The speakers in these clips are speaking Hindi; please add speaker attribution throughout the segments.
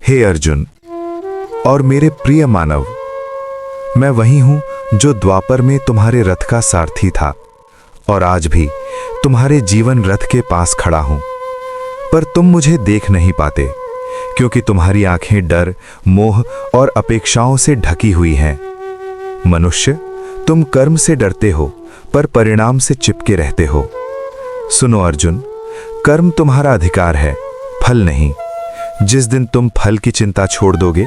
Speaker 1: हे अर्जुन और मेरे प्रिय मानव, मैं वही हूं जो द्वापर में तुम्हारे रथ का सारथी था और आज भी तुम्हारे जीवन रथ के पास खड़ा हूं। पर तुम मुझे देख नहीं पाते क्योंकि तुम्हारी आंखें डर, मोह और अपेक्षाओं से ढकी हुई हैं। मनुष्य, तुम कर्म से डरते हो पर परिणाम से चिपके रहते हो। सुनो अर्जुन, कर्म तुम्हारा अधिकार है, फल नहीं। जिस दिन तुम फल की चिंता छोड़ दोगे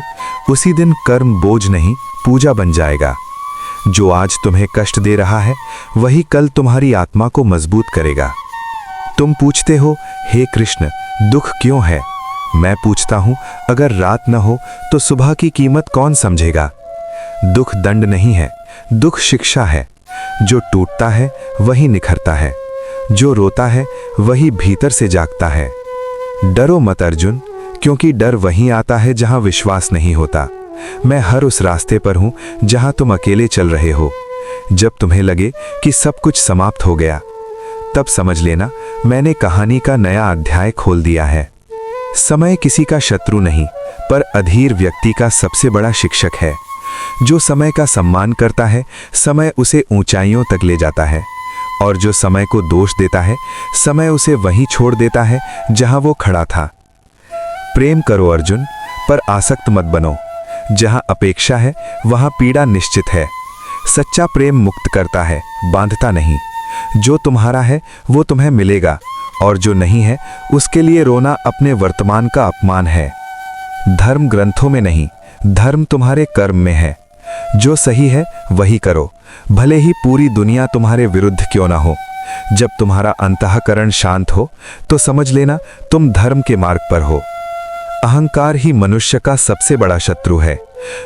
Speaker 1: उसी दिन कर्म बोझ नहीं, पूजा बन जाएगा। जो आज तुम्हें कष्ट दे रहा है वही कल तुम्हारी आत्मा को मजबूत करेगा। तुम पूछते हो, हे कृष्ण, दुख क्यों है? मैं पूछता हूं, अगर रात न हो तो सुबह की कीमत कौन समझेगा? दुख दंड नहीं है, दुख शिक्षा है। जो टूटता है वही निखरता है, जो रोता है वही भीतर से जागता है। डरो मत अर्जुन, क्योंकि डर वहीं आता है जहां विश्वास नहीं होता। मैं हर उस रास्ते पर हूं जहां तुम अकेले चल रहे हो। जब तुम्हें लगे कि सब कुछ समाप्त हो गया, तब समझ लेना मैंने कहानी का नया अध्याय खोल दिया है। समय किसी का शत्रु नहीं, पर अधीर व्यक्ति का सबसे बड़ा शिक्षक है। जो समय का सम्मान करता है, समय उसे ऊंचाइयों तक ले जाता है, और जो समय को दोष देता है, समय उसे वहीं छोड़ देता है जहां वो खड़ा था। प्रेम करो अर्जुन, पर आसक्त मत बनो। जहां अपेक्षा है वहां पीड़ा निश्चित है। सच्चा प्रेम मुक्त करता है, बांधता नहीं। जो तुम्हारा है वो तुम्हें मिलेगा, और जो नहीं है उसके लिए रोना अपने वर्तमान का अपमान है। धर्म ग्रंथों में नहीं, धर्म तुम्हारे कर्म में है। जो सही है वही करो, भले ही पूरी दुनिया तुम्हारे विरुद्ध क्यों ना हो। जब तुम्हारा अंतःकरण शांत हो तो समझ लेना तुम धर्म के मार्ग पर हो। अहंकार ही मनुष्य का सबसे बड़ा शत्रु है।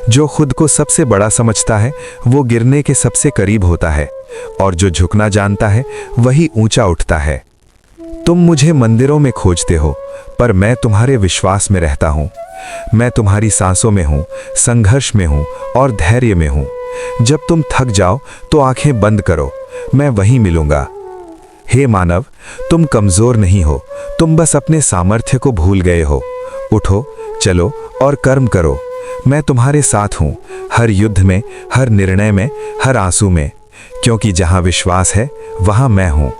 Speaker 1: जो खुद को सबसे बड़ा समझता है वो गिरने के सबसे करीब होता है, और जो झुकना जानता है वही ऊंचा उठता है। तुम मुझे मंदिरों में खोजते हो, पर मैं तुम्हारे विश्वास में रहता हूं। मैं तुम्हारी सांसों में हूं, संघर्ष में हूं और धैर्य में हूं। जब तुम थक जाओ तो आंखें बंद करो, मैं वहीं मिलूंगा। हे मानव, तुम कमजोर नहीं हो, तुम बस अपने सामर्थ्य को भूल गए हो। उठो, चलो और कर्म करो। मैं तुम्हारे साथ हूं, हर युद्ध में, हर निर्णय में, हर आंसू में, क्योंकि जहां विश्वास है वहां मैं हूं।